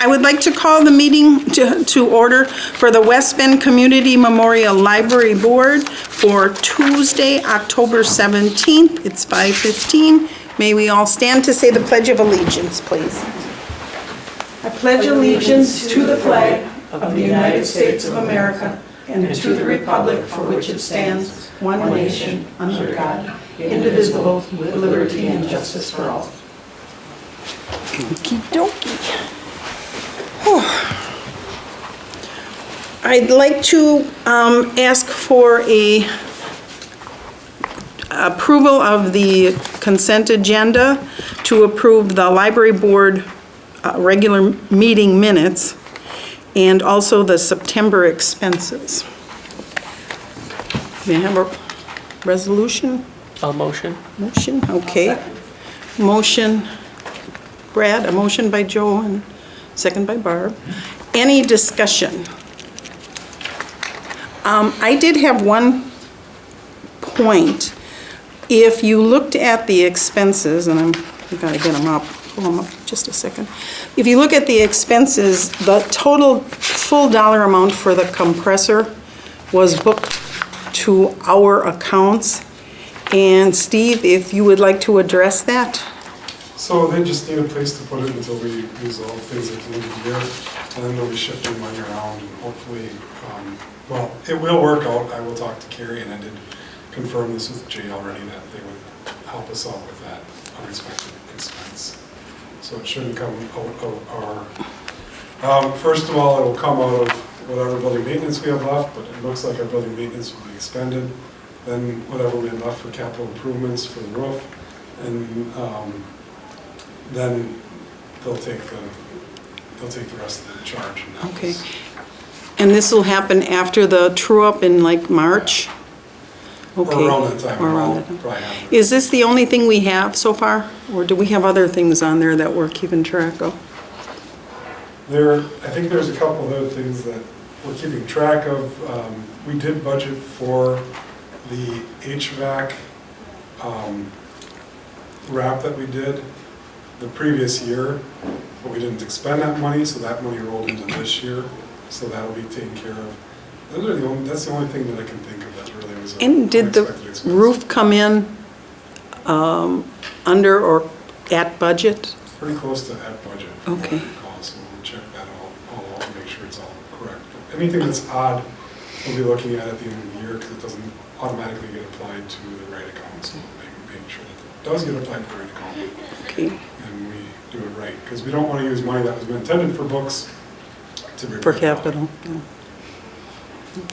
I would like to call the meeting to order for the West Bend Community Memorial Library Board for Tuesday, October 17th. It's 5:15. May we all stand to say the Pledge of Allegiance, please. I pledge allegiance to the flag of the United States of America and to the republic for which it stands, one nation, under God, indivisible, with liberty and justice for all. Okie dokie. I'd like to ask for a approval of the consent agenda to approve the library board regular meeting minutes and also the September expenses. May I have a resolution? A motion. Motion, okay. Motion, Brad, a motion by Joe and second by Barb. Any discussion? I did have one point. If you looked at the expenses, and I've got to get them up, pull them up just a second. If you look at the expenses, the total full dollar amount for the compressor was booked to our accounts. And Steve, if you would like to address that? So they just need a place to put it until we resolve things at the end of the year, and then they'll be shifting money around, and hopefully, well, it will work out. I will talk to Carrie, and I did confirm this with Jay already, that they would help us out with that unexpected expense. So it shouldn't come out of our, first of all, it will come out of whatever building maintenance we have left, but it looks like our building maintenance will be expended. Then whatever we have left for capital improvements for the roof, and then they'll take the rest of the charge. And Okay. And this will happen after the true-up in like March? Okay. Or around that time. Or around that time. Probably have Is this the only thing we have so far? Or do we have other things on there that we're keeping track of? I think there's a couple of other things that we're keeping track of. We did budget for the HVAC wrap that we did the previous year, but we didn't expend that money, so that money rolled into this year, so that'll be taken care of. That's the only thing that I can think of that really was an And did the unexpected expense. roof come in under or at budget? Pretty close to at budget. from what I Okay. recall, so we'll check that all out and make sure it's all correct. But anything that's odd, we'll be looking at the end of the year because it doesn't automatically get applied to the right account, so make sure that it does get applied to the right account. Okay. And we do it right, because we don't want to use money that was intended for books to be. For capital, yeah.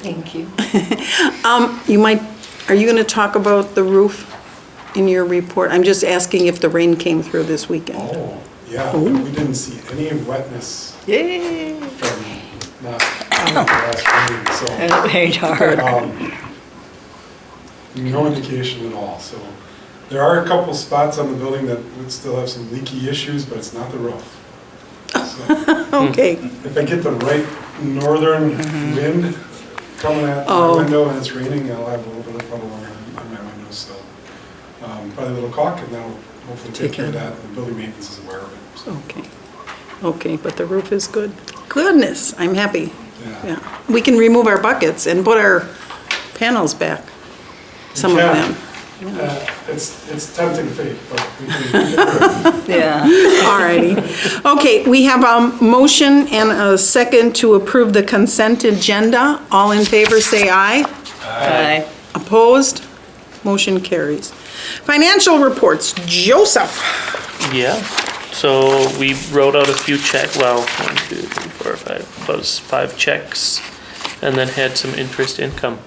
Thank you. Are you going to talk about the roof in your report? I'm just asking if the rain came through this weekend. Oh, yeah, we didn't see any wetness Yay! from last rain, so. And it rained hard. No indication at all, so. There are a couple spots on the building that would still have some leaky issues, but it's not the roof. So, Okay. if I get the right northern wind coming at my window and it's raining, I'll have a little bit of trouble on my window, so. Probably a little caulk, and that'll hopefully take care of that, and the building maintenance is aware of it, so. Okay. Okay, but the roof is good. Goodness, I'm happy. Yeah. Yeah. We can remove our buckets and put our panels back. Some of can. them. It's tempting fate, but we can. Yeah. All righty. Okay, we have a motion and a second to approve the consent agenda. All in favor, say aye. Aye. Opposed? Motion carries. Financial reports, Joseph. Yeah. So we wrote out a few checks. Well, 1, 2, 3, 4, 5. About 5 checks, and then had some interest income.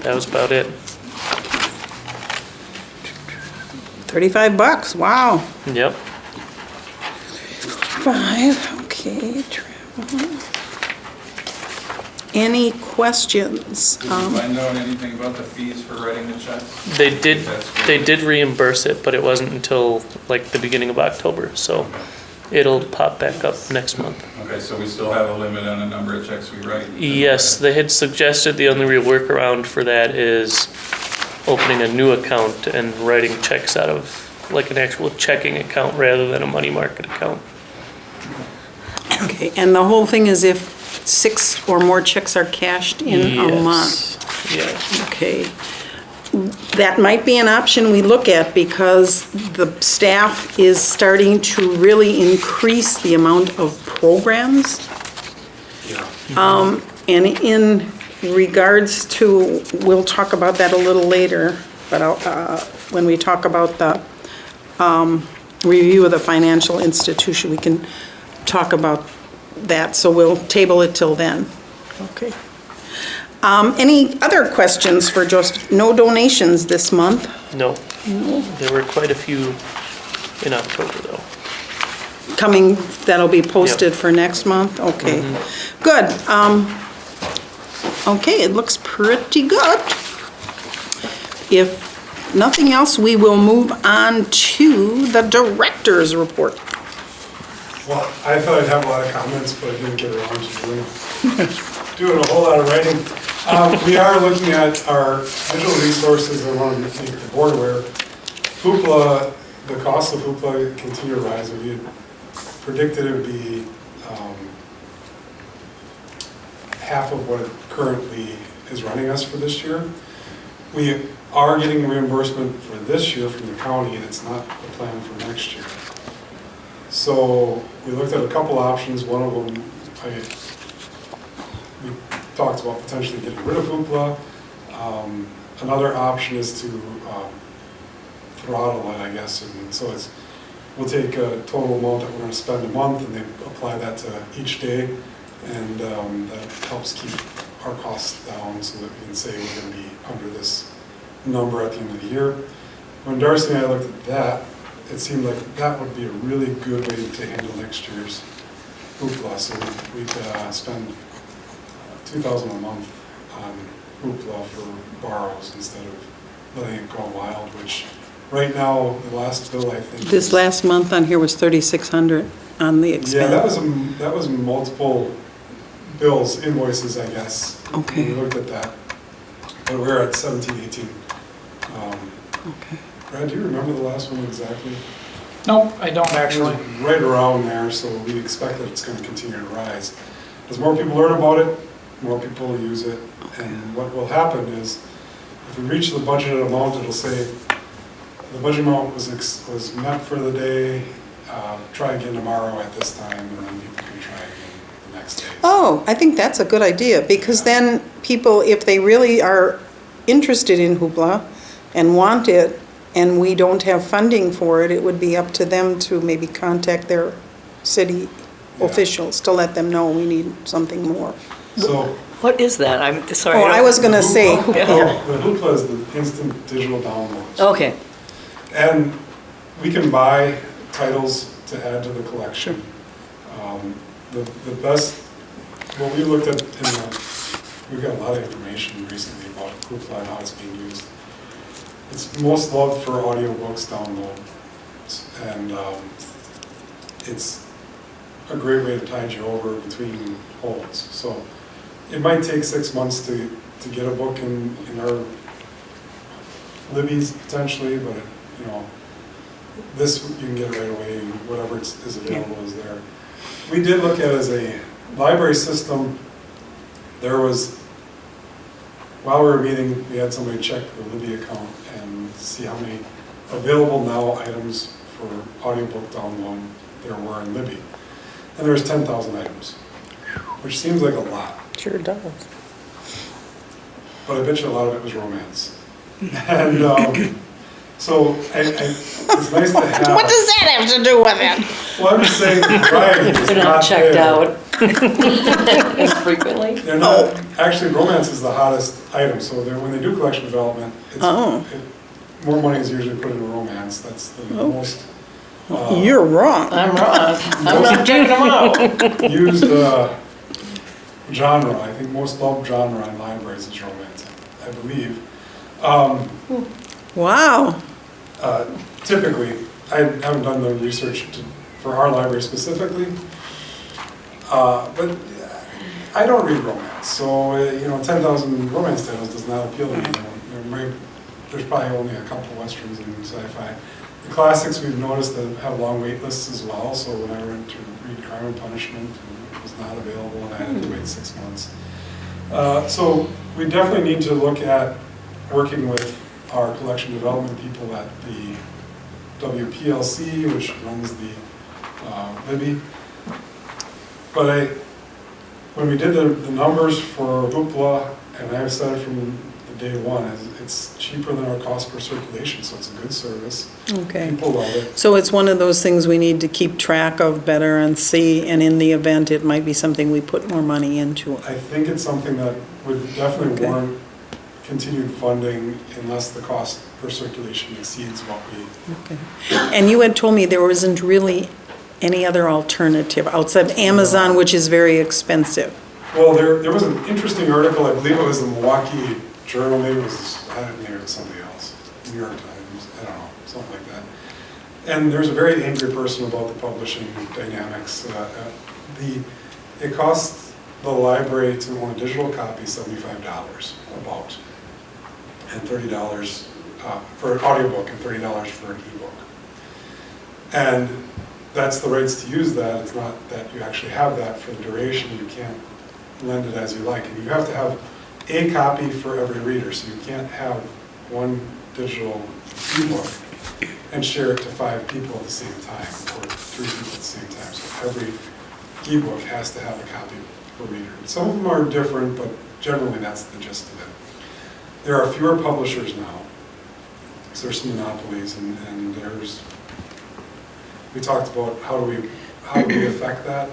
That was about it. $35, wow. Yep. 5, okay, travel. Any questions? Did you find out anything about the fees for writing the checks? They did reimburse it, but it wasn't until like the beginning of October, so it'll pop back up next month. Okay, so we still have a limit on the number of checks we write? Yes, they had suggested the only real workaround for that is opening a new account and writing checks out of like an actual checking account rather than a money market account. Okay, and the whole thing is if 6 or more checks are cashed in a month? Yes. Okay. That might be an option we look at because the staff is starting to really increase the amount of programs. Yeah. And in regards to, we'll talk about that a little later, but when we talk about the review of the financial institution, we can talk about that, so we'll table it till then. Okay. Any other questions for Joseph? No donations this month? No. There were quite a few in October, though. Coming, that'll be posted for next month? Okay, good. Okay, it looks pretty good. If nothing else, we will move on to the director's report. Well, I thought I'd have a lot of comments, but I didn't get around to doing a whole lot of writing. We are looking at our digital resources. I want to make the board aware. Hoopla, the cost of Hoopla continue to rise. We had predicted it would be half of what it currently is running us for this year. We are getting reimbursement for this year from the county, and it's not the plan for next year. So we looked at a couple options. One of them, we talked about potentially getting rid of Hoopla. Another option is to throttle it, I guess. And so we'll take a total amount that we're going to spend a month, and they apply that to each day, and that helps keep our costs down so that we can say we're going to be under this number at the end of the year. When Darcy and I looked at that, it seemed like that would be a really good way to handle next year's Hoopla. So we'd spend $2,000 a month on Hoopla for borrows instead of letting it go wild, which right now, the last bill, I think. This last month on here was $3,600 on the expense. Yeah, that was multiple bills, invoices, I guess. Okay. We looked at that. But we're at 17, 18. Okay. Brad, do you remember the last one exactly? Nope, I don't actually. It was right around there, so we expect that it's going to continue to rise. As more people learn about it, more people will use it. And what will happen is, if we reach the budgeted amount, it'll say, the budget amount was met for the day, try again tomorrow at this time, and then people can try again the next day. Oh, I think that's a good idea, because then people, if they really are interested in Hoopla and want it, and we don't have funding for it, it would be up to them to maybe contact their city officials to let them know we need something more. So, What is that? I'm sorry. Oh, I was gonna say, Hoopla, the Hoopla is the instant digital downloads. Okay. And we can buy titles to add to the collection. The best, what we looked at, we've got a lot of information recently about Hoopla and how it's being used. It's most loved for audiobooks download, and it's a great way to tide you over between holds. So it might take 6 months to get a book in our Libby's potentially, but this you can get right away. Whatever is available is there. We did look at it as a library system. There was, while we were meeting, we had somebody check the Libby account and see how many available now items for audiobook download there were in Libby. And there was 10,000 items, which seems like a lot. sure does. But I bet you a lot of it was romance. And so it's nice to have. What does that have to do with it? Well, I'm just saying the variety is They're not checked there. out as frequently. They're not, actually, romance is the hottest item, so when they do collection development, more money is usually put into romance. That's the most You're wrong. I'm wrong. I'm not checking them out. used genre. I think most loved genre in libraries is romance, I believe. Wow. Typically, I haven't done the research for our library specifically, but I don't read romance, so 10,000 romance titles does not appeal to me. There's probably only a couple westerns and sci-fi, The classics we've noticed that have long wait lists as well, so when I went to read Crime and Punishment, it was not available and I had to wait 6 months. So we definitely need to look at working with our collection development people at the WPLC, which runs the Libby. But when we did the numbers for Hoopla, and I've said it from the day one, it's cheaper than our cost per circulation, so it's a good service. Okay. People love it. So it's one of those things we need to keep track of better and see, and in the event, it might be something we put more money into. I think it's something that would definitely Okay. warrant continued funding unless the cost per circulation exceeds what we. Okay. And you had told me there wasn't really any other alternative outside Amazon, which is very expensive. Well, there was an interesting article, I believe it was the Milwaukee Journal, maybe it was, maybe it was somebody else, New York Times, I don't know, something like that. And there's a very angry person about the publishing dynamics. It costs the library to own a digital copy $75 about, and $30 for an audiobook and $30 for an ebook. And that's the rights to use that. It's not that you actually have that for the duration. You can't lend it as you like. And you have to have a copy for every reader. So you can't have one digital ebook and share it to 5 people at the same time or 3 people at the same time. So every ebook has to have a copy per reader. Some of them are different, but generally that's the gist of it. There are fewer publishers now. So there's some monopolies and there's. We talked about how do we affect that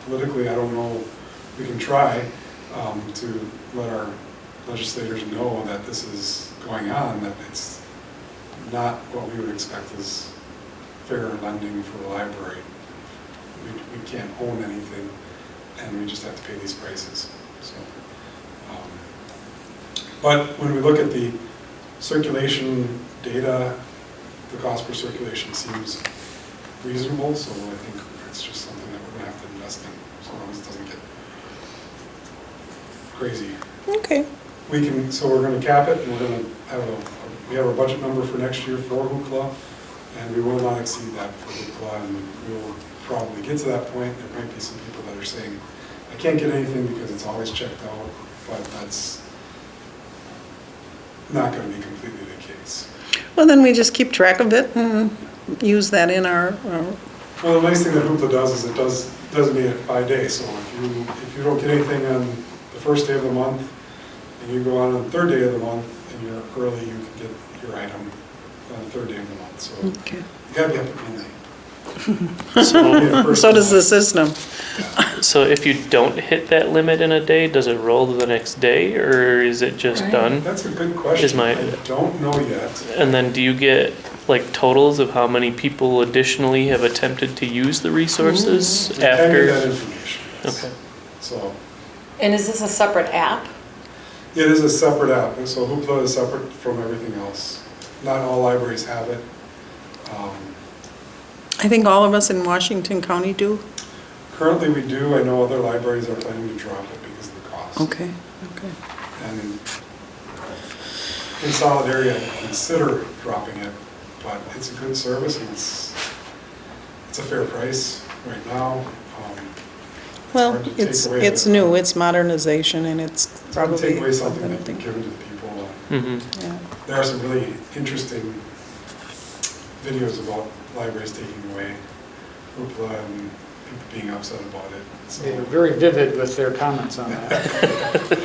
politically. I don't know. We can try to let our legislators know that this is going on, that it's not what we would expect as fair lending for a library. We can't own anything, and we just have to pay these prices. So, but when we look at the circulation data, the cost per circulation seems reasonable, so I think it's just something that we're going to have to invest in, so long as it doesn't get crazy. Okay. So we're going to cap it, and we're going to have we have a budget number for next year for Hoopla, and we will not exceed that for Hoopla, and we will probably get to that point. There might be some people that are saying, I can't get anything because it's always checked out, but that's not going to be completely the case. Well, then we just keep track of it and use that in our Well, the nice thing that Hoopla does is it does designate it by day. So if you don't get anything on the first day of the month, and you go on the third day of the month, and you're early, you can get your item on the third day of the month. So Okay. you gotta be up at midnight. So does the system. So if you don't hit that limit in a day, does it roll to the next day, or is it just done? That's a good question. Is my- I don't know yet. And then do you get like totals of how many people additionally have attempted to use the resources We can get that after? information. Yes. Okay. So And is this a separate app? it is a separate app, and so Hoopla is separate from everything else. Not all libraries have it. I think all of us in Washington County do. Currently we do. I know other libraries are planning to drop it because of the cost. Okay. And in Solidarity, I consider dropping it, but it's a good service and it's a fair price right now. Well, hard to take away it's the- new, it's modernization, and it's It's hard to probably. take away something that's been given to the people. Mhm. Yeah. There are some really interesting videos about libraries taking away Hoopla and people being upset about it. So, They were very vivid with their comments on that.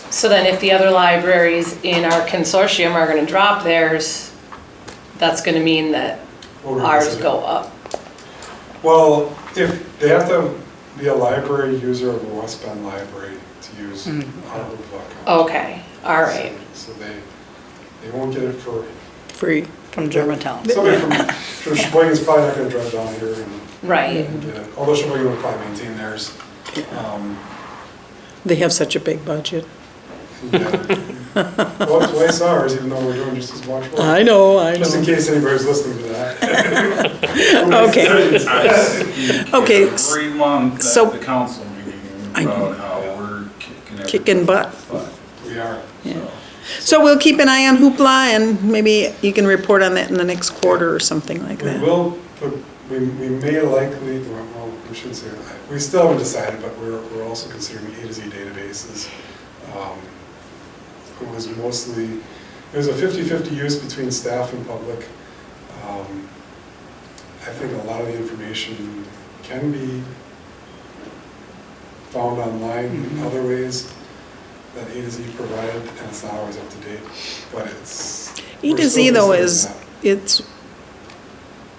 So then if the other libraries in our consortium are gonna drop theirs, that's gonna mean that we'll ours revisit it. go up. Well, if they have to be a library user of a West Bend library to use our Hoopla account. Okay, all right. So they won't get it for, Free. From Germantown. somebody from Sheboygan is probably not gonna drive down here Right. and get it. Although Sheboygan will probably maintain theirs. They have such a big budget. Well, twice ours, even though we're doing just as much work. I know. Just in case anybody's listening to that. Okay. Okay, Every month so- at the council meeting I know. about how we're kicking Kicking butt. We are. Yeah. So we'll keep an eye on Hoopla, and maybe you can report on that in the next quarter or something like We that. will put, we may likely, well, we shouldn't say that. We still haven't decided, but we're also considering A to Z databases. It was mostly, it was a 50-50 use between staff and public. I think a lot of the information can be found online in other ways that A to Z provided, and it's not always up to date, but it's. E we're to Z still though considering is,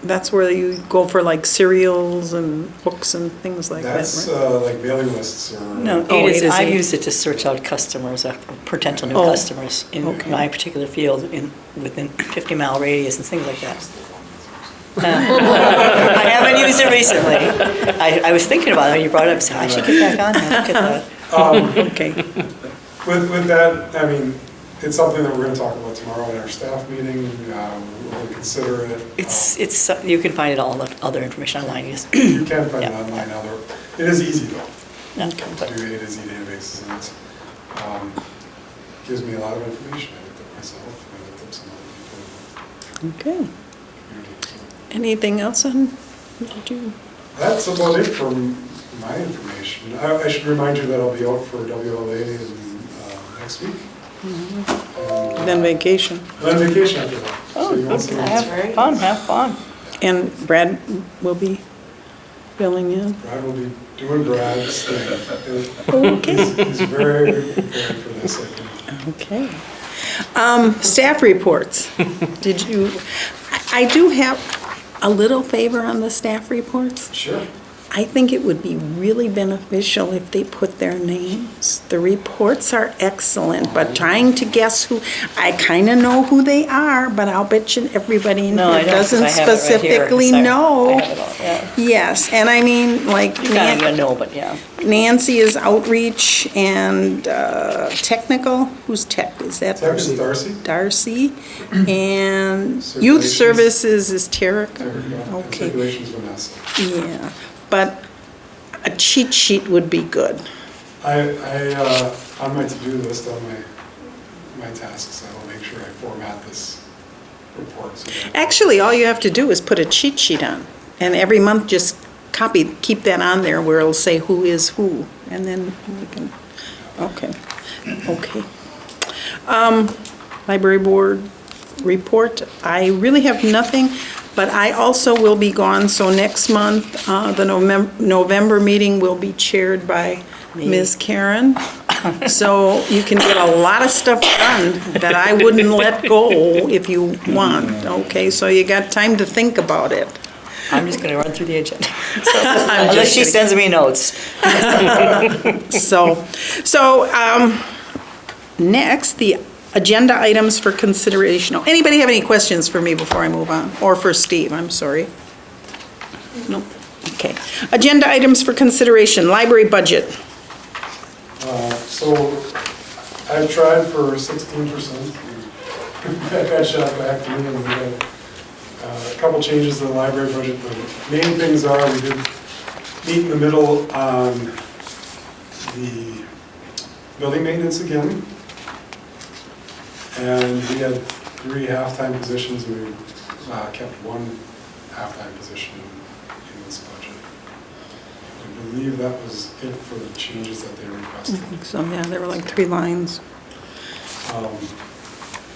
that's where you go for like cereals and books and things like that, That's right? like mailing lists or. No, Oh, it is, A to I've Z. used it to search out customers, potential new Oh, customers in okay. my particular field, within 50-mile radius and things like that. I haven't used it recently. I was thinking about it when you brought it up, so I should get back on that, look at that. Okay, With that, I mean, it's something that we're gonna talk about tomorrow in our staff meeting. We'll consider it. It's, you can find it all, the other information online, you just, You can find it Yeah. online now. It is easy though, yeah, to but- do A to Z databases, and it's, gives me a lot of information. I looked up myself, and I looked up some other people okay. in the community. So Anything else on, did you? that's about it from my information. I should remind you that I'll be out for WLA next week. And, Then vacation. I'm on vacation after that. So you won't see me. have fun, have fun. And Brad will be filling in? Brad will be doing Brad's thing. Okay. He's very prepared for this, I think. Okay. Staff reports. Did you, I do have a little favor on the staff reports. Sure. I think it would be really beneficial if they put their names. The reports are excellent, but trying to guess who, I kind of know who they are, but I'll bet you everybody in No, I here don't, 'cause doesn't I have it right here, specifically so I know. have it all, yeah. Yes, and I mean, like You're not gonna know, but yeah. Nancy is outreach and technical, who's tech, is that? Tech is Darcy. Darcy, and youth Circulations. services is Terrica. There we go. Okay, Circulation's Vanessa. yeah, but a cheat sheet would be good. On my to-do list, on my tasks, I will make sure I format this report. So that- Actually, all you have to do is put a cheat sheet on, and every month just keep that on there where it'll say who is who, and then we can, okay, okay. Library board report, I really have nothing, but I also will be gone, so next month, the November meeting will be chaired by Ms. Karen. So you can get a lot of stuff done that I wouldn't let go if you want, okay? So you got time to think about it. I'm just gonna run through the agenda. I'm Unless just she kidding. sends me notes. Next, the agenda items for consideration. Oh, anybody have any questions for me before I move on? Or for Steve, I'm sorry. Nope, okay. Agenda items for consideration, library budget. So I've tried for 16%. That got shot back to me, and we had a couple changes to the library budget. The main things are, we did meet in the middle on the building maintenance again. And we had 3 half-time positions, and we kept 1 half-time position in this budget. I believe that was it for the changes that they requested. So, yeah, there were like 3 lines. Um,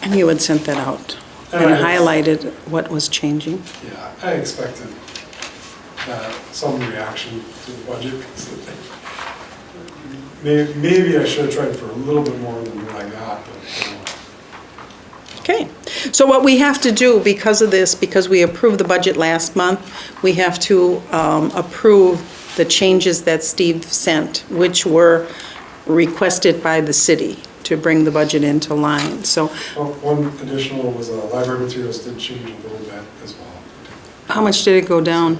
And you had sent that out and And I- highlighted what was changing. Yeah, I expected some reaction to the budget. 'Cause maybe I should have tried for a little bit more than what I got, but Okay, so what we have to do because of this, because we approved the budget last month, we have to approve the changes that Steve sent, which were requested by the city to bring the budget into line, so one additional was library materials did change a little bit as well. how much did it go down?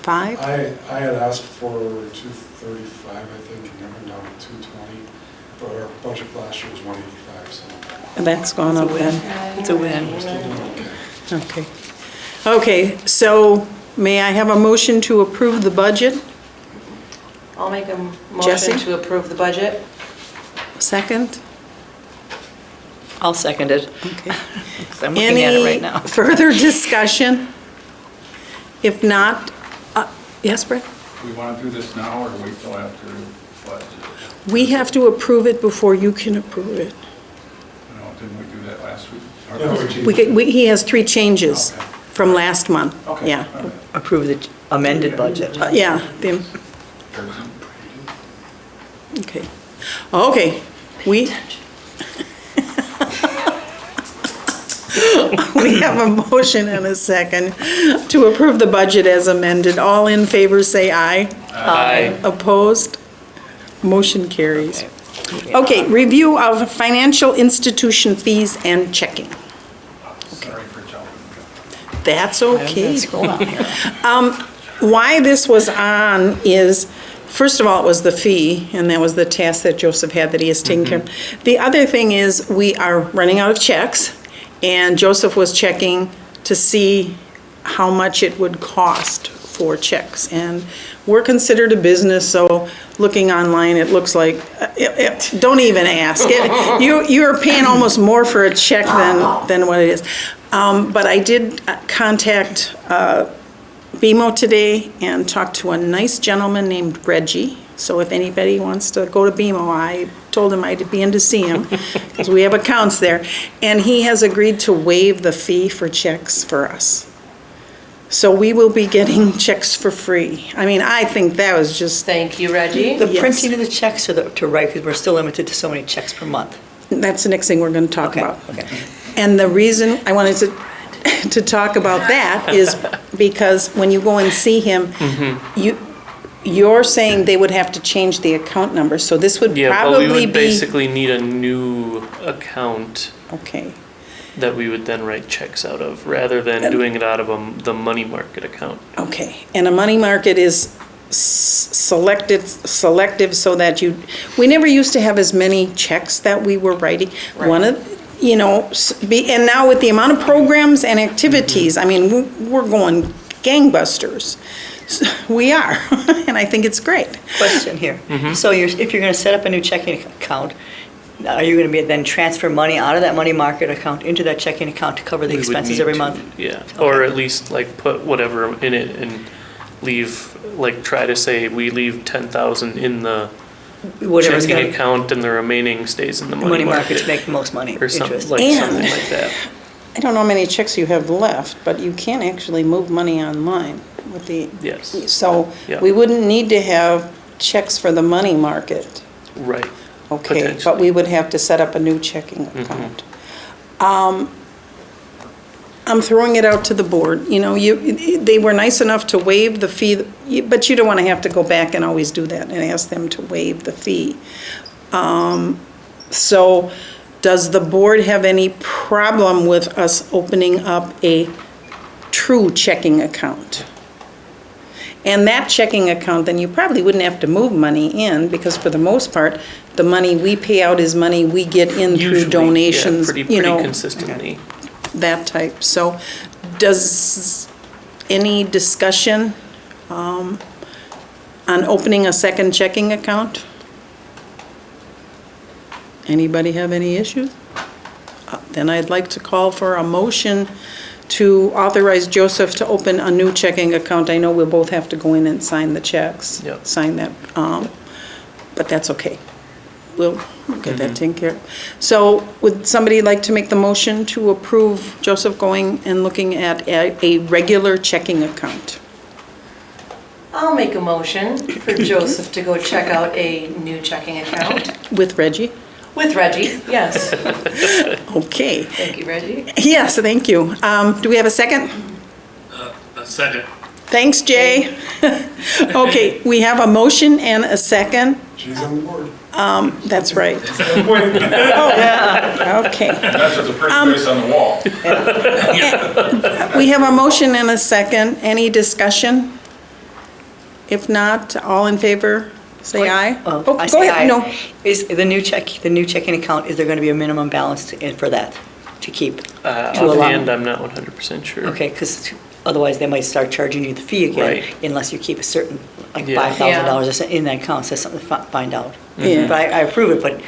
5? I had asked for 235, I think, and it went down to 220, but our budget last year was 185, so And that's gone up then? It's a win. we're still doing okay. Okay. Okay, so may I have a motion to approve the budget? I'll make a Jesse? motion to approve the budget. Second? I'll second it. Okay. I'm looking at it right now. Any further discussion? If not, yes, Brett? Do we want to do this now or wait till after budget? We have to approve it before you can approve it. No, didn't we do that last week? Yeah, He has 3 changes Okay. from last month. Okay. Yeah, all right. Approve the amended budget. Yeah, okay. Okay, we have a motion and a second to approve the budget as amended. All in favor, say aye. Aye. Opposed? Motion carries. Okay, review of financial institution fees and checking. Sorry for jumping. That's I'm gonna okay. scroll down here. Why this was on is, first of all, it was the fee, and that was the task that Joseph had that he has taken care of. The other thing is, we are running out of checks, and Joseph was checking to see how much it would cost for checks. And we're considered a business, so looking online, it looks like, don't even ask. You're paying almost more for a check than what it is. But I did contact BMO today and talked to a nice gentleman named Reggie. So if anybody wants to go to BMO, I told him I'd be in to see him, because we have accounts there. And he has agreed to waive the fee for checks for us. So we will be getting checks for free. I mean, I think that was just, Thank you, Reggie. The Yes. printing of the checks or to write, because we're still limited to so many checks per month. that's the next thing we're going to talk Okay, about. okay. And the reason I wanted to talk about that is because when you go and see him, you're saying they would have to change the account number, so this would Yeah, but we probably would be, basically need a new account okay. that we would then write checks out of, rather than doing it out of the money market account. Okay, and a money market is selective so that we never used to have as many checks that we were writing. One of, and now with the amount of programs and activities, I mean, we're going gangbusters. We are, and I think it's great. Question here. So if you're going to set up a new checking account, are you going to be then transfer money out of that money market account into that checking account to cover the We would expenses need every to, month? Yeah, or at least like put whatever in it and leave, like try to say we leave 10,000 in the Whatever's checking going to, account and the remaining stays in the money markets make the most money, or something interest. like And- something like that. I don't know how many checks you have left, but you can actually move money online with the. Yes. So Yeah. we wouldn't need to have checks for the money market, Right. okay? But Potentially. we would have to set up a new checking account. I'm throwing it out to the board, they were nice enough to waive the fee, but you don't want to have to go back and always do that and ask them to waive the fee. So does the board have any problem with us opening up a true checking account? And that checking account, then you probably wouldn't have to move money in, because for the most part, the money we pay out is money we get in Usually, through donations, yeah, pretty consistently. that type. So does any discussion on opening a second checking account? Anybody have any issues? Then I'd like to call for a motion to authorize Joseph to open a new checking account. I know we'll both have to go in and sign the checks. Yep. Sign that, but that's okay. We'll get that taken care of. So would somebody like to make the motion to approve Joseph going and looking at a regular checking account? I'll make a motion for Joseph to go check out a new checking account With Reggie? with Reggie, yes. Okay. Thank you, Reggie. Yes, thank you. Do we have a second? A second. Thanks, Jay. Okay, we have a motion and a second. She's on the board. That's right. Wait, Okay. That's just a pretty face on the wall. We have a motion and a second. Any discussion? If not, all in favor, say aye. Oh, Oh, I go say ahead. aye. No. Is the new checking account, is there going to be a minimum balance for that, to keep? To allow- Offhand, I'm not 100% sure. Okay, because otherwise they might start charging you the fee again Right. unless you keep a certain, like Yeah. $5,000 or something in that account, so that's something to find out. Yeah. But I approve it, but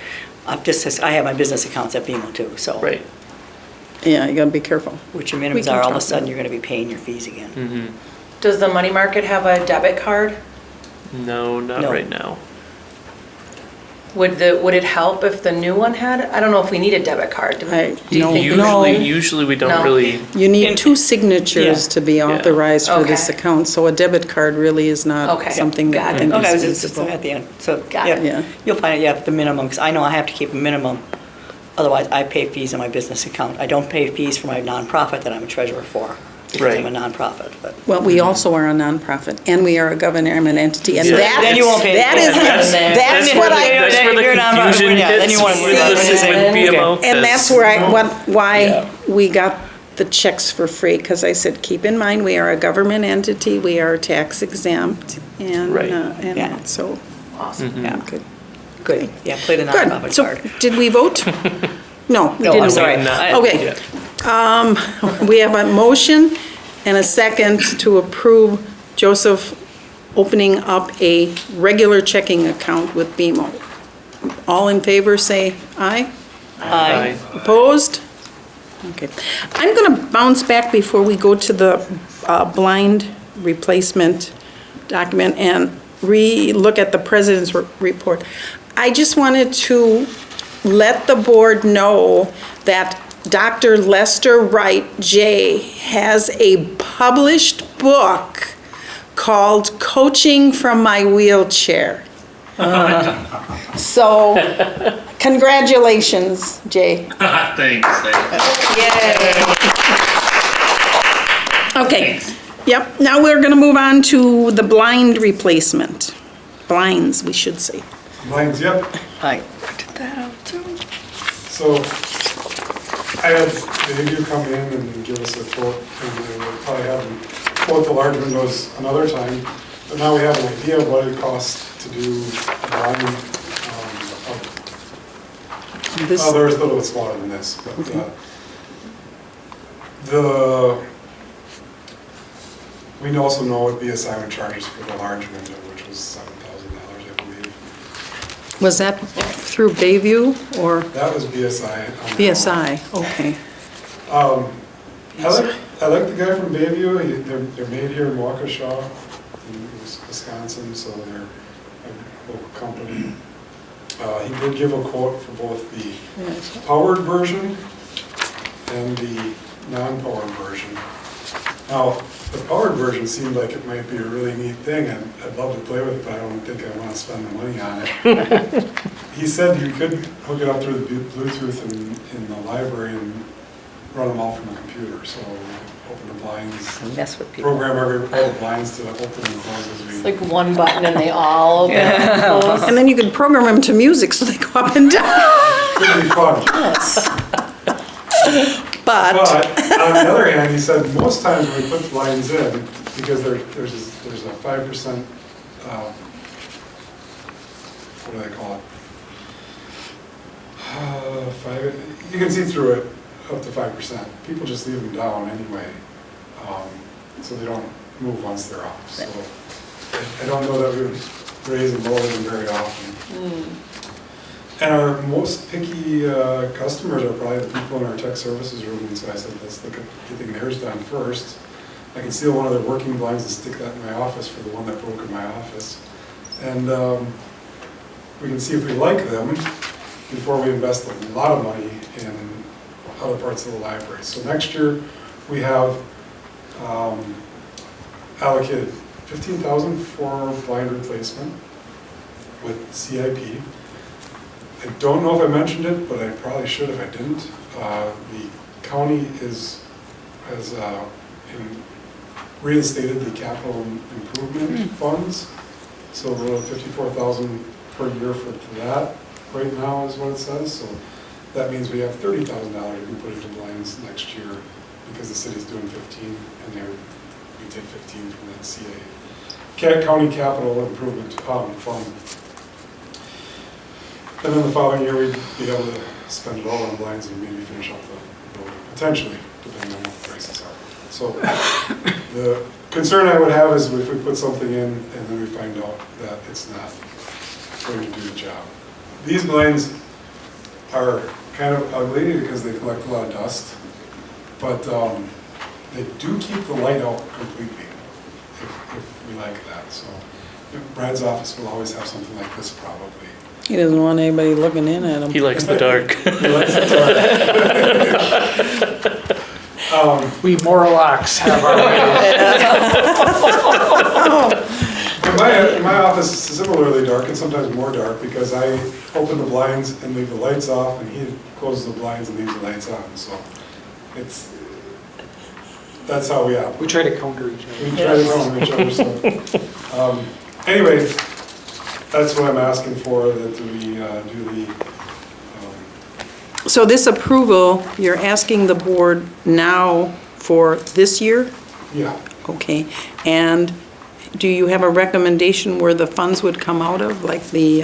I have my business accounts at BMO too, so. Right. Yeah, you gotta be careful. What your We minimums can are, all of talk a sudden about it. you're gonna be paying your fees again. Does the money market have a debit card? No, not No. right now. Would it help if the new one had? I don't know if we need a debit card. Do I- you no. think? Usually we don't No. really, You need two signatures Yeah. to be authorized for this Okay. account, so a debit card really is not Okay. something that Got I it. think Okay, I was is just feasible. at the end, so, Got yeah, it. Yeah. you'll find it, yeah, the minimum, because I know I have to keep a minimum. Otherwise, I pay fees in my business account. I don't pay fees for my nonprofit that I'm a treasurer for, because I'm a nonprofit, but. Well, we also are a nonprofit, and we are a government entity, and Yeah. that, Then you won't pay. that is, Yeah. that's That's what where I, that's where the You're not- confusion yeah, then hits you want- with Okay. BMO. and that's 'cause- where I, why Yeah. we got the checks for free, because I said, keep in mind, we are a government entity, we are tax exempt, and, Right. and Yeah. so, Awesome. Yeah, good. good, yeah, play the Good, nonprofit so, card. did we vote? No, we No, didn't. I'm sorry. vote. I- Okay. We have a motion and a second to approve Joseph opening up a regular checking account with BMO. All in favor, say aye. Aye. Opposed? Okay. I'm going to bounce back before we go to the blind replacement document and re-look at the president's report. I just wanted to let the board know that Dr. Lester Wright J. has a published book called Coaching from My Wheelchair. So, congratulations, Jay. Thanks. Okay, yep, now we're gonna move on to the blind replacement. Blinds, we should say. Lines, yep. Aye. Did that out too. So I had Bayview come in and give us a quote, and we'll probably have them quote the large windows another time. But now we have an idea of what it costs to do blind. This, Oh, there's a little bit smaller than this, but we also know what BSI would charge us for the large window, which was $7,000, I believe. was that through Bayview or That was BSI. on their own. BSI? Okay. I like the guy from Bayview. They're made here in Waukesha, in Wisconsin, so they're a local company. He did give a quote for both the powered version and the non-powered version. Now, the powered version seemed like it might be a really neat thing, and I'd love to play with it, but I don't think I want to spend the money on it. He said you could hook it up through the Bluetooth in the library and run them all from a computer, so we could open the blinds, Mess with people. program all the blinds to open and close as we. It's like one button and they all open and close. And then you could program them to music so they go up and down. Could be fun. But, But on the other hand, he said most times when we put blinds in, because there's a 5%, what do they call it? You can see through it up to 5%. People just leave them down anyway, so they don't move once they're off. So I don't know that we would raise and lower them very often. And our most picky customers are probably the people in our tech services room, and so I said, let's look at getting theirs done first. I can steal one of their working blinds and stick that in my office for the one that broke in my office. And we can see if we like them before we invest a lot of money in other parts of the library. So next year, we have allocated $15,000 for blind replacement with CIP. I don't know if I mentioned it, but I probably should if I didn't. The county has reinstated the capital improvement funds, so we're at $54,000 per year for that right now is what it says. So that means we have $30,000 we can put into blinds next year because the city's doing 15, and we take 15 from that county capital improvement fund. And then the following year, we'd be able to spend it all on blinds and maybe finish up the building, potentially, depending on what the prices are. So the concern I would have is if we put something in and then we find out that it's not going to do the job. These blinds are kind of ugly because they collect a lot of dust, but they do keep the light out completely, if we like that. So Brad's office will always have something like this probably. He doesn't want anybody looking in at him. He likes the dark. He likes the dark. We Morlocks have our My office is similarly dark and sometimes more dark because I open the blinds and leave the lights off, and he closes the blinds and leaves the lights on. So that's how we operate. We try to counter each other. We try to counter each other. So anyway, that's what I'm asking for, that we do the. So this approval, you're asking the board now for this year? Yeah. Okay, and do you have a recommendation where the funds would come out of, like the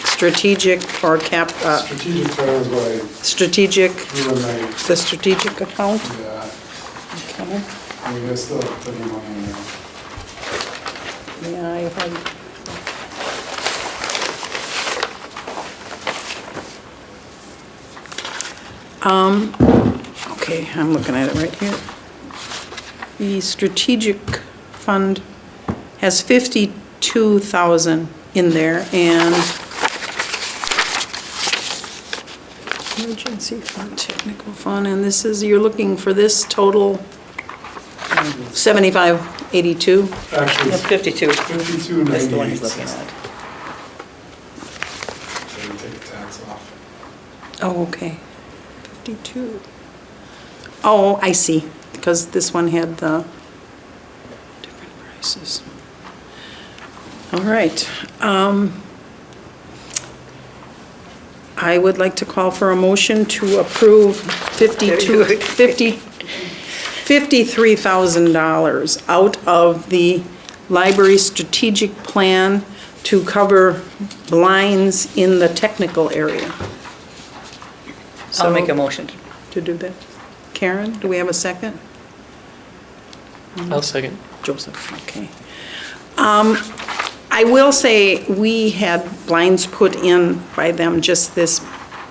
strategic or Strategic plan is what strategic, you and I. the strategic account? Yeah. Okay. I mean, there's still plenty of money in there. Yeah, I had. Okay, I'm looking at it right here. The strategic fund has 52,000 in there, and emergency fund, technical fund, and this is, you're looking for this total 7582? Actually, That's it's 52. 52.98. That's the one he's looking at. So you take the tax off. Oh, okay. 52. Oh, I see, because this one had the different prices. All right. I would like to call for a motion to approve $53,000 out of the library strategic plan to cover blinds in the technical area. I'll make a motion. To do that. Karen, do we have a second? I'll second. Joseph, okay. I will say, we had blinds put in by them just this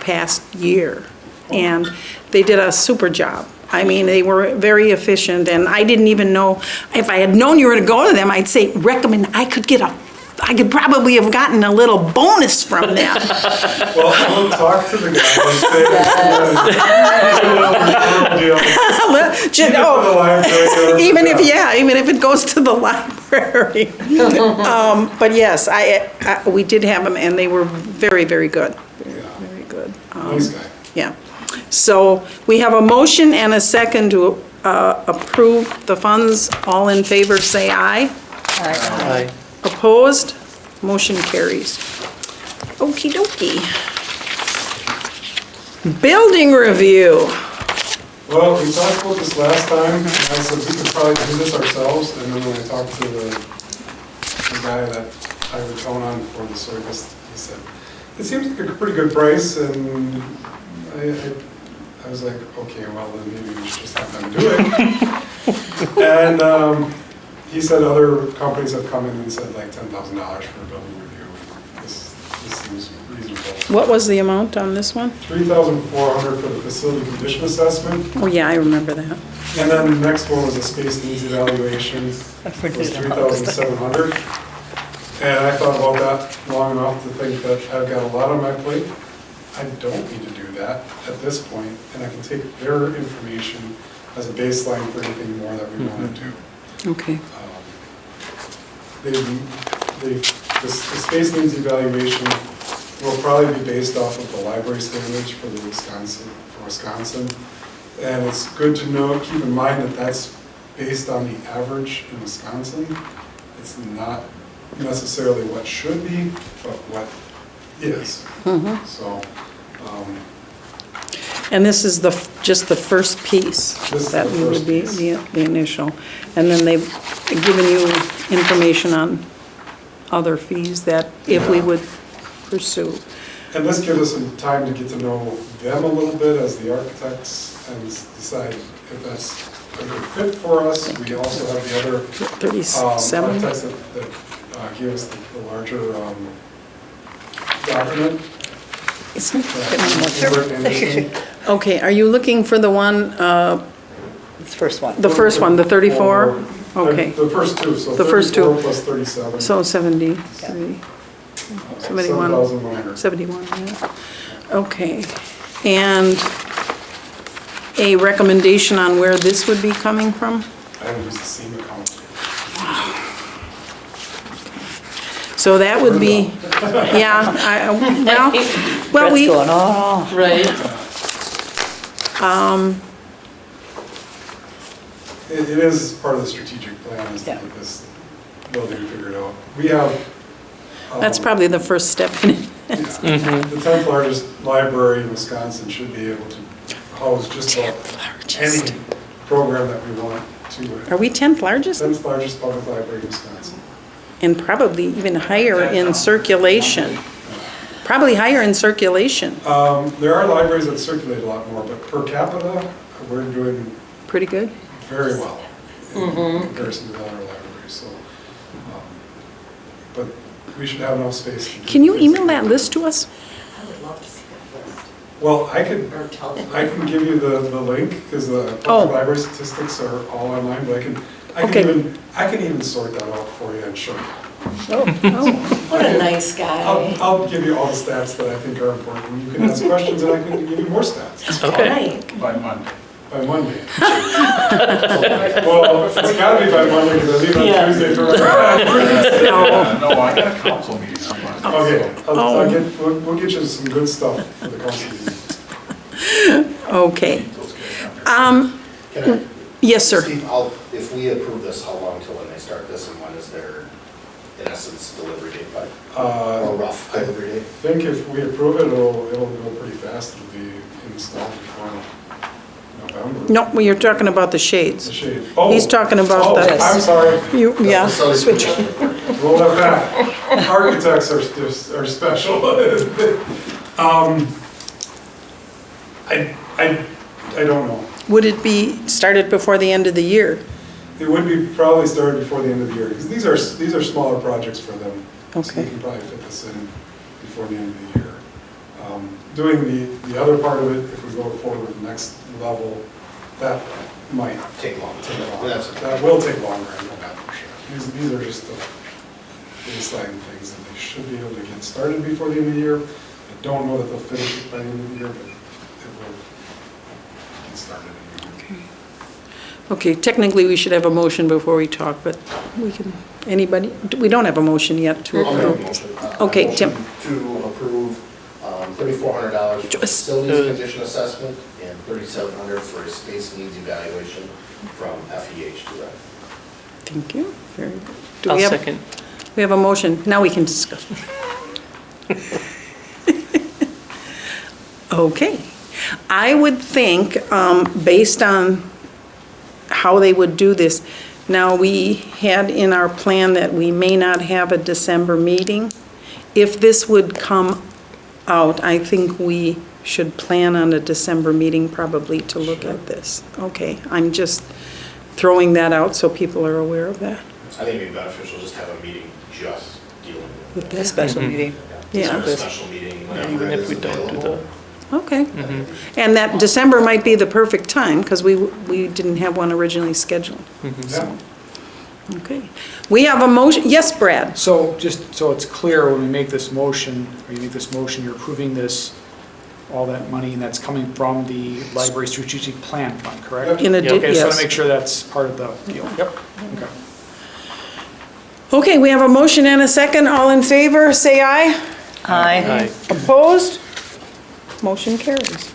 past year, and they did a super job. I mean, they were very efficient, and I didn't even know, if I had known you were to go to them, I'd say, recommend, I could probably have gotten a little bonus from them. Well, we'll talk to the guy and say, Even if it goes to the library. But yes, we did have them, and they were very, very good. Very good. Nice guy. Yeah. So we have a motion and a second to approve the funds. All in favor, say aye. Aye. Opposed? Motion carries. Okey dokey. Building review. Well, we talked about this last time, and I said we could probably do this ourselves, and then when I talked to the guy that I would tone on for the service, he said, it seems like a pretty good price, and I was like, okay, well, then maybe we should just have them do it. And he said other companies have come in and said like $10,000 for a building review. This seems reasonable. What was the amount on this one? $3,400 for the facility condition assessment. Oh, yeah, I remember that. And then the next one was a space needs evaluation. It was $3,700. And I thought about that long enough to think that I've got a lot on my plate. I don't need to do that at this point, and I can take their information as a baseline for anything more that we want to do. Okay. The space needs evaluation will probably be based off of the library standards for Wisconsin. And it's good to know, keep in mind that that's based on the average in Wisconsin. It's not necessarily what should be, but what is. Mm-hmm. So, And this is just the first piece. This is That the would first be piece. the initial. And then they've given you information on other fees that if we would pursue. and this gives us some time to get to know them a little bit as the architects and decide if that's a good fit for us. We also have the other 37? architects that give us the larger document. Okay, are you looking for the one, It's the first one. the first one, the 34? Okay, The first two, so The first two. 34 plus 37. so 73, 71, 7,100. 71, yeah. Okay, and a recommendation on where this would be coming from? I haven't used the same account. So that would be, yeah, well, Brett's we, going, oh, Right. It is part of the strategic plan is to Yeah. get this building figured out. We have. that's probably the first step in it. Yeah. The 10th largest library in Wisconsin should be able to house just about 10th any largest. program that we want to. Are we 10th largest? 10th largest public library in Wisconsin. And probably even higher in circulation. Probably higher in circulation. There are libraries that circulate a lot more, but per capita, we're doing Pretty good. very well in comparison to the other libraries, so. But we should have enough space. to do Can you things email that list to us? I would love to see that list. Well, I Or tell them. can give you the link, because the Oh. public library statistics are all online, but Okay. I can even sort that out for you and show you. What a nice guy. I'll give you all the stats that I think are important. You can ask questions and I can give you more stats Okay. Right. By Monday. by Monday. Well, it's gotta be by Monday, because I leave Yeah. on Tuesday for. No, I got a council meeting on Monday. Okay, we'll get you some good stuff for the council meeting. Okay. Those guys. Can I, Yes, sir. Steve, if we approve this, how long till when they start this and when is their, in essence, delivery date by? Or rough delivery I date? think if we approve it, it'll go pretty fast. It'll be installed before November. No, you're talking about the The shades. shade. Oh, He's talking about the- I'm sorry. You, yeah, So it's- switch. Roll that back. Architects are special. I don't know. Would it be started before the end of the year? It would be probably started before the end of the year, because these are smaller projects for them. So Okay. we can probably fit this in before the end of the year. Doing the other part of it, if we go forward with the next level, that might Take long. take longer. That's- That will take longer, I know that for sure. These are just the baseline things, and they should be able to get started before the end of the year. I don't know that they'll finish it by the end of the year, but it will get started. Okay, technically, we should have a motion before we talk, but we can, anybody, we don't have a motion yet to I'll make a approve. motion. Okay, Motion Tim. To approve $3,400 for Just- facilities condition assessment and $3,700 for a space needs evaluation from FEH Direct. Thank you. Very good. Do I'll we have- second. We have a motion. Now we can discuss. Okay. I would think, based on how they would do this, now, we had in our plan that we may not have a December meeting. If this would come out, I think we should plan on a December meeting probably to look at this. Okay, I'm just throwing that out so people are aware of that. I think it'd be beneficial just to have a meeting just dealing with With it. A special meeting. Yeah. Or a special meeting whenever Even it if we is don't do available. that. Okay. And that December might be the perfect time, because we didn't have one originally scheduled. Yeah. Okay. We have a motion, yes, Brad? So just so it's clear, when we make this motion, or you make this motion, you're approving this, all that money, and that's coming from the library strategic plan fund, correct? In addition, Okay, just want yes. to make sure that's part of the deal. Yep, okay. Okay, we have a motion and a second. All in favor, say aye. Aye. Aye. Opposed? Motion carries.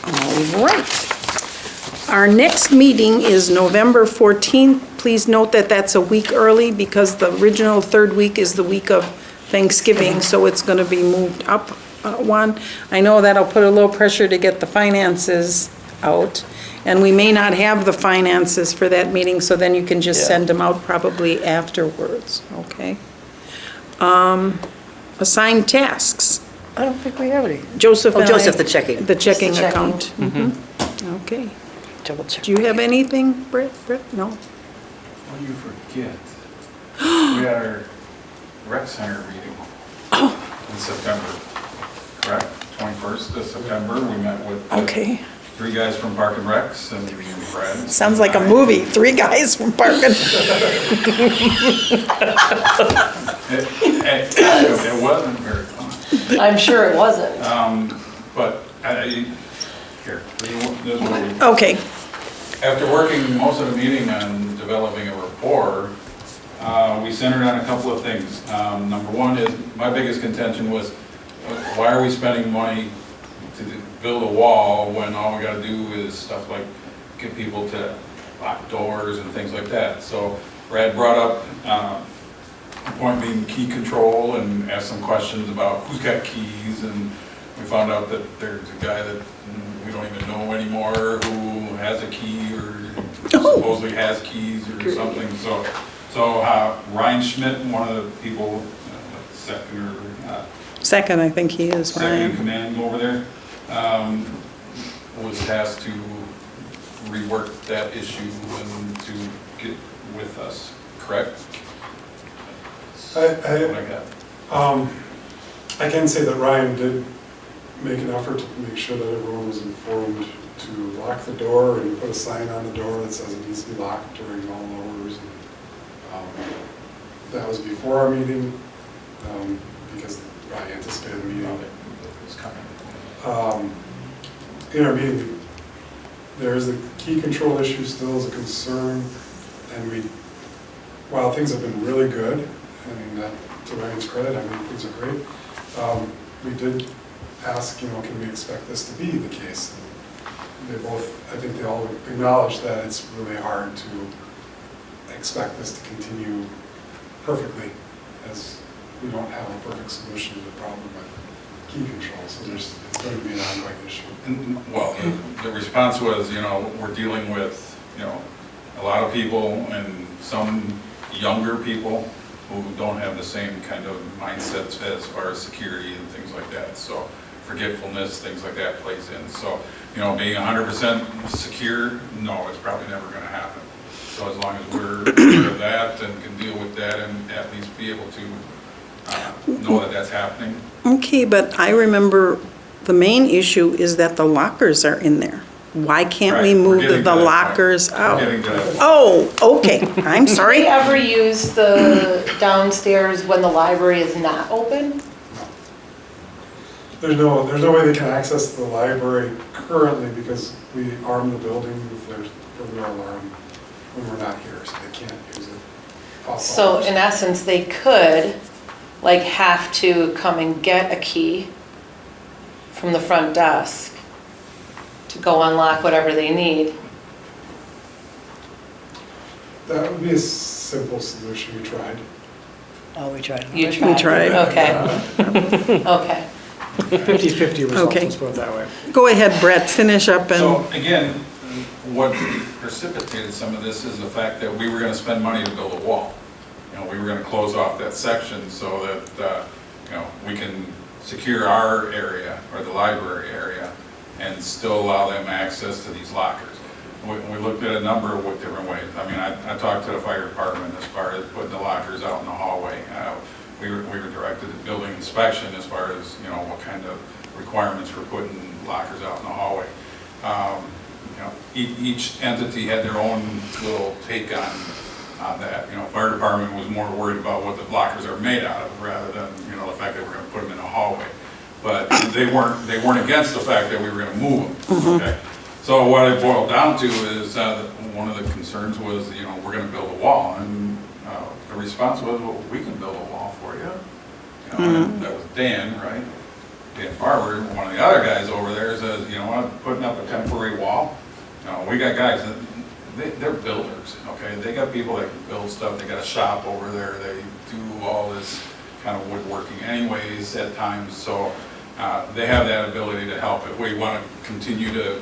All right. Our next meeting is November 14th. Please note that that's a week early because the original third week is the week of Thanksgiving, so it's going to be moved up one. I know that'll put a little pressure to get the finances out, and we may not have the finances for that meeting, so then you can just Yeah. send them out probably afterwards, okay? Assigned tasks. I don't think we have any. Joseph Oh, and I- Joseph, the checking. The checking Just the checking. account. Okay. Double check. Do you have anything, Britt? No? Well, you forget. We had our rec center meeting in September. correct? 21st of September, we met with Okay. 3 guys from Park and Recs and Brad. Sounds like a movie, 3 guys from Parkin. It wasn't very fun. I'm sure it wasn't. But here, this is what we. Okay, After working most of the meeting on developing a rapport, we centered on a couple of things. Number one is, my biggest contention was, why are we spending money to build a wall when all we gotta do is stuff like get people to lock doors and things like that? So Brad brought up the point being key control and asked some questions about who's got keys, and we found out that there's a guy that we don't even know anymore who has a key or supposedly has keys or something. So Ryan Schmidt, one of the people, second, I think he is, second in Ryan. command over there, was tasked to rework that issue and to get with us, correct? What I got. I can say that Ryan did make an effort to make sure that everyone was informed to lock the door, and he put a sign on the door that says it needs to be locked during all hours. That was before our meeting, because I anticipated the meeting. It was coming. In our meeting, there is a key control issue still as a concern, and while things have been really good, and to Ryan's credit, I mean, things are great, we did ask, can we expect this to be the case? And I think they all acknowledge that it's really hard to expect this to continue perfectly, as we don't have a perfect solution to the problem with key control, so it's going to be an ongoing issue. Well, the response was, we're dealing with, a lot of people and some younger people who don't have the same kind of mindsets as far as security and things like that. So forgetfulness, things like that plays in. So, being 100% secure, no, it's probably never going to happen. So as long as we're aware of that and can deal with that and at least be able to know that that's happening. Okay, but I remember the main issue is that the lockers are in there. Why can't we Right, we're move getting the to that lockers point. out? We're getting to that point. Oh, okay, I'm Do sorry. they ever use the downstairs when the library is not open? There's no way they can access the library currently because we arm the building with their burglar alarm when we're not here, so they can't use it. off So hours. in essence, they could, have to come and get a key from the front desk to go unlock whatever they need. That would be a simple solution, we tried. Oh, we tried. You We tried. Okay. Okay. 50/50 results, Okay. let's put it that way. Go ahead, Brett, finish up So and, again, what precipitated some of this is the fact that we were gonna spend money to build a wall. We were gonna close off that section so that, we can secure our area or the library area and still allow them access to these lockers. We looked at a number of different ways. I mean, I talked to the fire department as far as putting the lockers out in the hallway. We were directed to building inspection as far as, what kind of requirements for putting lockers out in the hallway. Each entity had their own little take on that. Fire department was more worried about what the lockers are made out of rather than, the fact that we're gonna put them in a hallway. But they weren't against the fact that we were gonna move them, okay? So what it boiled down to is, one of the concerns was, we're gonna build a wall, and the response was, well, we can build a wall for you. And that was Dan, right? Dan Farber, one of the other guys over there says, putting up a temporary wall. We got guys that, they're builders, okay? They got people that can build stuff, they got a shop over there, they do all this kind of woodworking anyways at times, so they have that ability to help. If we want to continue to,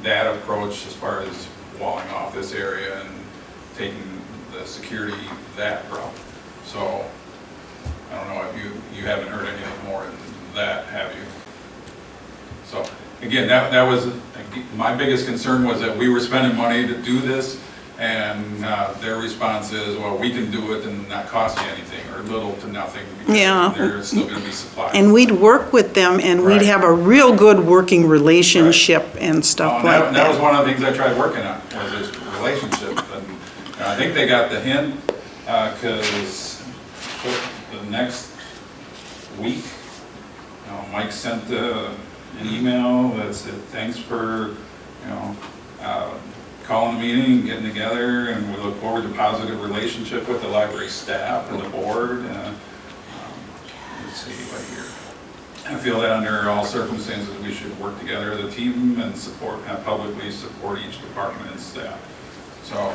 that approach as far as walling off this area and taking the security that route. So, I don't know if you haven't heard anything more than that, have you? So, again, that was, my biggest concern was that we were spending money to do this, And their response is, well, we can do it and not cost you anything, or little to nothing, because Yeah. they're still gonna be supplied. And we'd work with them and we'd Right. have a real good working relationship and Oh, stuff and like that was that. one of the things I tried working on, was this relationship, and I think they got the hint, because the next week, Mike sent an email that said, thanks for, calling the meeting, getting together, and we look forward to positive relationship with the library staff and the board. Let's see, right here. I feel that under all circumstances, we should work together as a team and publicly support each department and staff. So.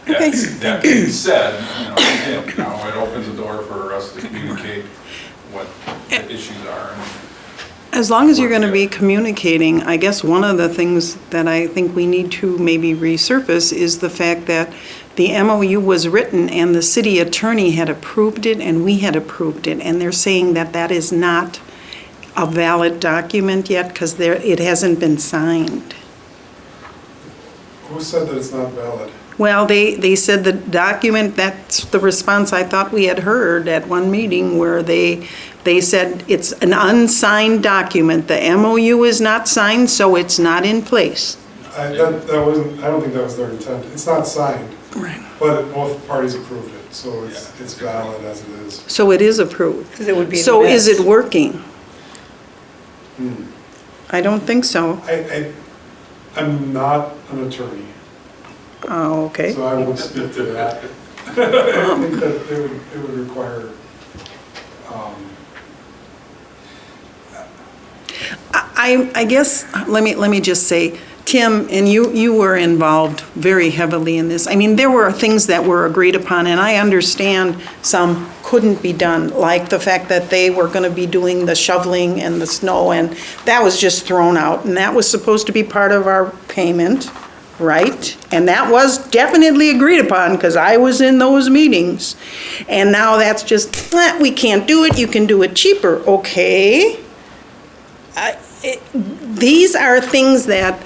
Okay. That being said, again, it opens the door for us to communicate what the issues are. As long as you're going to be communicating, I guess one of the things that I think we need to maybe resurface is the fact that the MOU was written and the city attorney had approved it and we had approved it. And they're saying that that is not a valid document yet because it hasn't been signed. Who said that it's not valid? Well, they said the document, that's the response I thought we had heard at one meeting where they said it's an unsigned document. The MOU is not signed, so it's not in place. I don't think that was their intent. It's not signed, Right. but both parties approved it, so it's valid as it is. So it is approved. Because it would be. So is it working? Hmm. I don't think so. I'm not an attorney, Oh, okay. so I won't speak to that. I think that it would require, I guess, let me just say, Tim, and you were involved very heavily in this. I mean, there were things that were agreed upon, and I understand some couldn't be done, like the fact that they were going to be doing the shoveling and the snow, and that was just thrown out, and that was supposed to be part of our payment, right? And that was definitely agreed upon, because I was in those meetings. And now that's just, we can't do it, you can do it cheaper. Okay. These are things that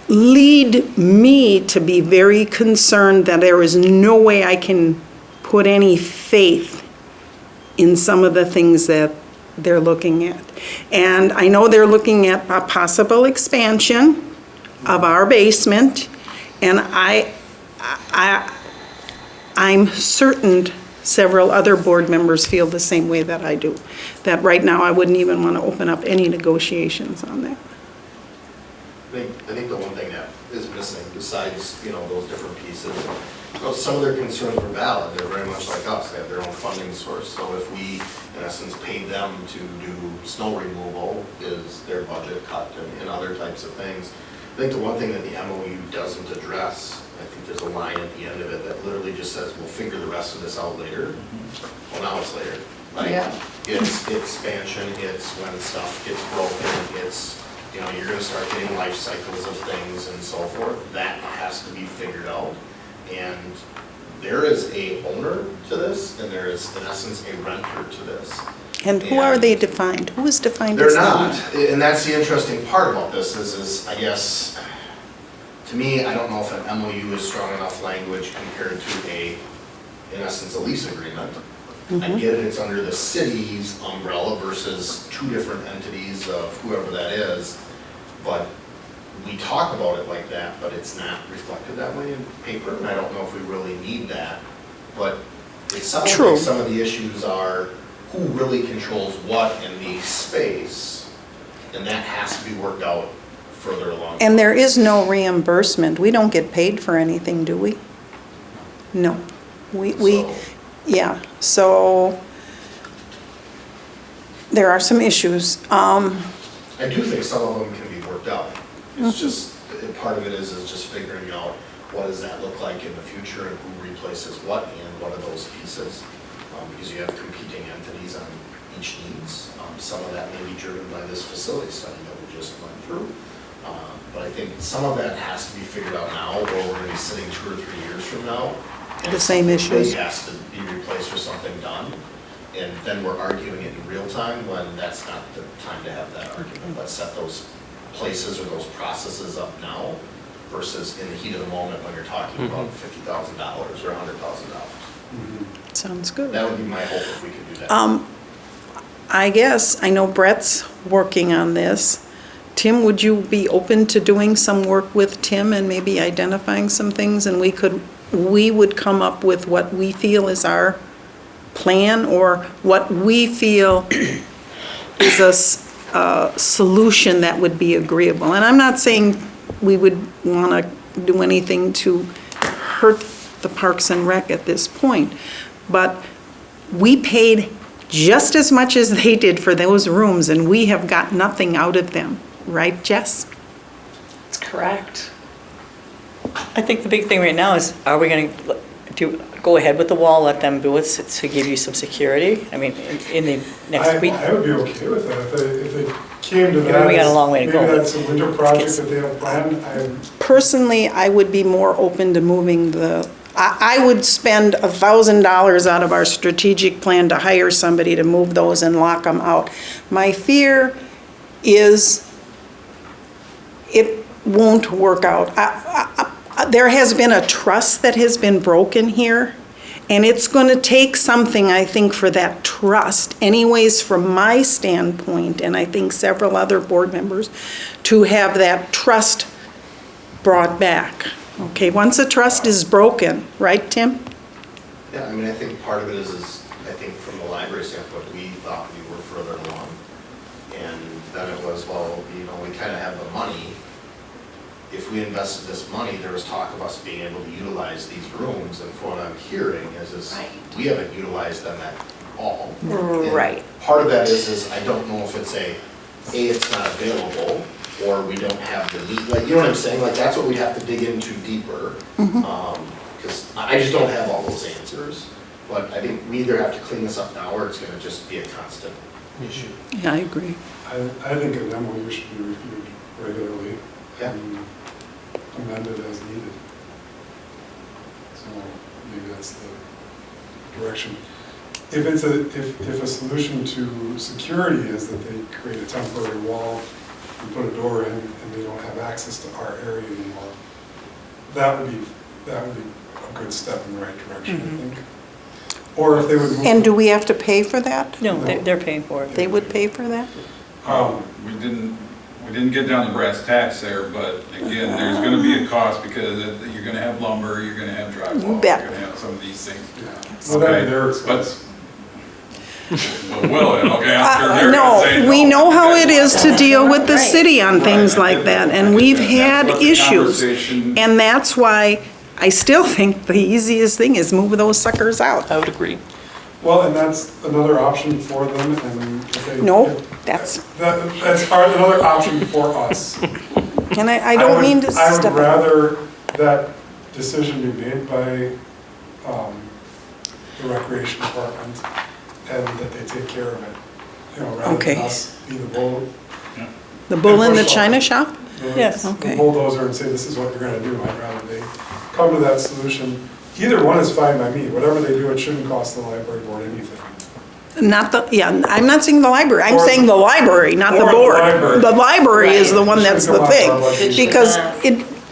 lead me to be very concerned that there is no way I can put any faith in some of the things that they're looking at. And I know they're looking at a possible expansion of our basement, and I'm certain several other board members feel the same way that I do, that right now I wouldn't even want to open up any negotiations on that. I think the one thing that is missing, besides, those different pieces, some of their concerns were valid. They're very much like us. They have their own funding source. So if we, in essence, pay them to do snow removal, is their budget cut and other types of things. I think the one thing that the MOU doesn't address, I think there's a line at the end of it that literally just says, we'll figure the rest of this out later. Well, now it's later. Like, Yeah. It's expansion, it's when stuff gets broken, it's, you're gonna start getting life cycles of things and so forth. That has to be figured out. And there is a owner to this, and there is, in essence, a renter to this. And who are they defined? Who is defined They're as not, that? and that's the interesting part about this is I guess, to me, I don't know if an MOU is strong enough language compared to in essence, a lease agreement. I get it, it's under the city's umbrella versus two different entities of whoever that is, but we talk about it like that, but it's not reflected that way in paper, and I don't know if we really need that. But it sounds True. like some of the issues are who really controls what in the space, and that has to be worked out further along. And there is no reimbursement. We don't get paid for anything, do we? No. So- Yeah, so there are some issues. I do think some of them can be worked out. It's just, part of it is just figuring out what does that look like in the future and who replaces what and what are those pieces. Because you have competing entities on each needs. Some of that may be driven by this facility study that we just went through. But I think some of that has to be figured out now, or we're gonna be sitting 2 or 3 years from now. The same issues. It has to be replaced or something done. And then we're arguing it in real time when that's not the time to have that argument. Let's set those places or those processes up now versus in the heat of the moment when you're talking about $50,000 or $100,000. Sounds good. That would be my hope if we could do that. I guess, I know Brett's working on this. Tim, would you be open to doing some work with Tim and maybe identifying some things, and we would come up with what we feel is our plan, or what we feel is a solution that would be agreeable? And I'm not saying we would want to do anything to hurt the Parks and Rec at this point, but we paid just as much as they did for those rooms, and we have got nothing out of them. Right, Jess? That's correct. I think the big thing right now is, are we going to go ahead with the wall, let them do it to give you some security? I mean, in the next week? I would be okay with that if they came to Yeah, that. we got a long way to go, Maybe but- that's a winter project that they have planned. Personally, I would be more open to moving I would spend $1,000 out of our strategic plan to hire somebody to move those and lock them out. My fear is it won't work out. There has been a trust that has been broken here, and it's going to take something, I think, for that trust, anyways, from my standpoint, and I think several other board members, to have that trust brought back. Okay, once a trust is broken, right, Tim? Yeah, I mean, I think part of it is I think from the library standpoint, we thought we were further along. And then it was, well, we kind of have the money. If we invested this money, there was talk of us being able to utilize these rooms, and from what I'm hearing is we haven't utilized them at all. Right. And part of that is I don't know if it's it's not available, or we don't have the need, like, you know what I'm saying? Like, that's what we have to dig into deeper. Because I just don't have all those answers. But I think we either have to clean this up now, or it's gonna just be a constant issue. Yeah, I agree. I think an MOU should be reviewed regularly. Yeah. And amended as needed. So maybe that's the direction. If it's if a solution to security is that they create a temporary wall and put a door in, and they don't have access to our area anymore, that would be a good step in the right direction, I think. Or if they would move. And do we have to pay for that? No, they're paying for it. They would pay for that? We didn't get down to brass tacks there, but again, there's gonna be a cost because you're gonna have lumber, you're gonna have drywall, You you're bet. gonna have some of these things. Well, that'd be Okay, their but- expense. But will it? Okay, I'm sure they're gonna say No, we know how it is to deal with the Right. city on things Right, I like get that, that. and I get we've that. had That's what the issues. conversation- And that's why I still think the easiest thing is move those suckers out. I would agree. Well, and that's another option for them, and if they. No, that's, That's another option for us. and I don't mean to I step. would rather that decision be made by the recreation department, and that they take care of it, rather Okay. than us be the The bull in the china shop? Yes. the Okay. bulldozer and say, this is what you're gonna do. I'd rather they come to that solution. Either one is fine by me. Whatever they do, it shouldn't cost the library board anything. Not I'm not saying the library, I'm Or- saying the library, not the or the board. library. The library is the one It that's shouldn't the come out of our thing. budget. Because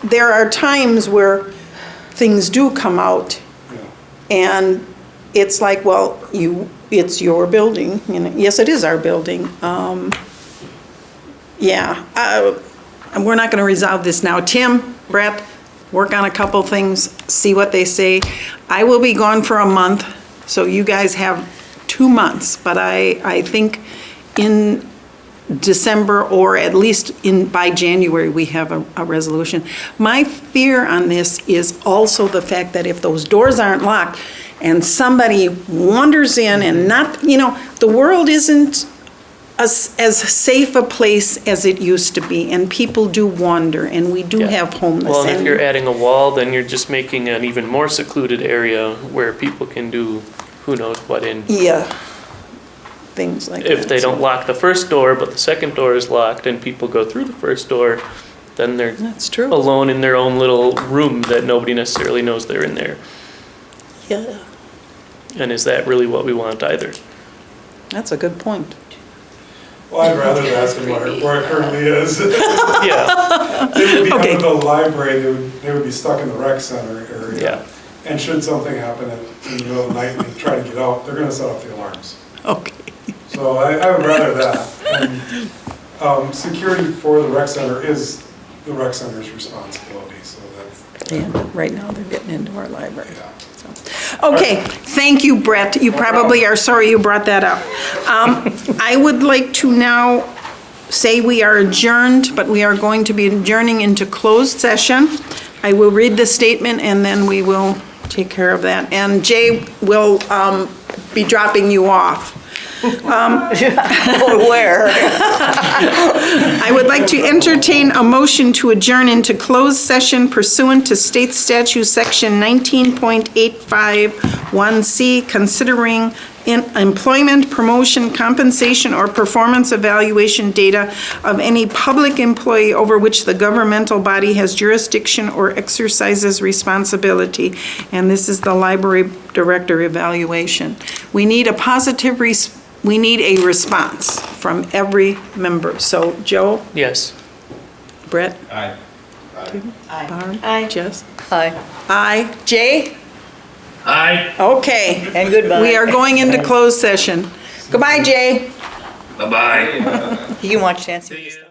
there are times where things do come out, Yeah. and it's like, well, it's your building, yes, it is our building. And we're not gonna resolve this now. Tim, Brett, work on a couple things, see what they say. I will be gone for a month, so you guys have 2 months, but I think in December, or at least by January, we have a resolution. My fear on this is also the fact that if those doors aren't locked and somebody wanders in and not, the world isn't as safe a place as it used to be, and people do wander, and we do Yeah. have homeless. Well, and if and- you're adding a wall, then you're just making an even more secluded area where people can do who knows what in. Yeah, things like that. If they don't lock the first door, but the second door is locked and people go through the first door, then they're That's true. alone in their own little room that nobody necessarily knows they're in there. Yeah, And is that really what we want either? that's a good point. Well, I'd rather ask them where it currently is. Yeah, They would be Okay. out of the library, they would be stuck in the rec center area. Yeah. And should something happen in the middle of the night and they try to get out, they're gonna set off the alarms. Okay. So I would rather that. And security for the rec center is the rec center's responsibility, so that's, And right now, they're getting into our library. yeah. Okay, thank you, Brett. You probably are sorry you brought that up. I would like to now say we are adjourned, but we are going to be adjourning into closed session. I will read the statement and then we will take care of that. And Jay will be dropping you off. Where? I would like to entertain a motion to adjourn into closed session pursuant to State Statute Section 19.851C, considering employment, promotion, compensation, or performance evaluation data of any public employee over which the governmental body has jurisdiction or exercises responsibility. And this is the library director evaluation. We need a positive we need a response from every member. So Joe, yes. Brett, Aye. Barb, Aye. Jess, Hi, aye, Jay? Aye. Okay. and goodbye. We are going into closed session. Goodbye, Jay. Bye-bye. You can watch Nancy. See ya.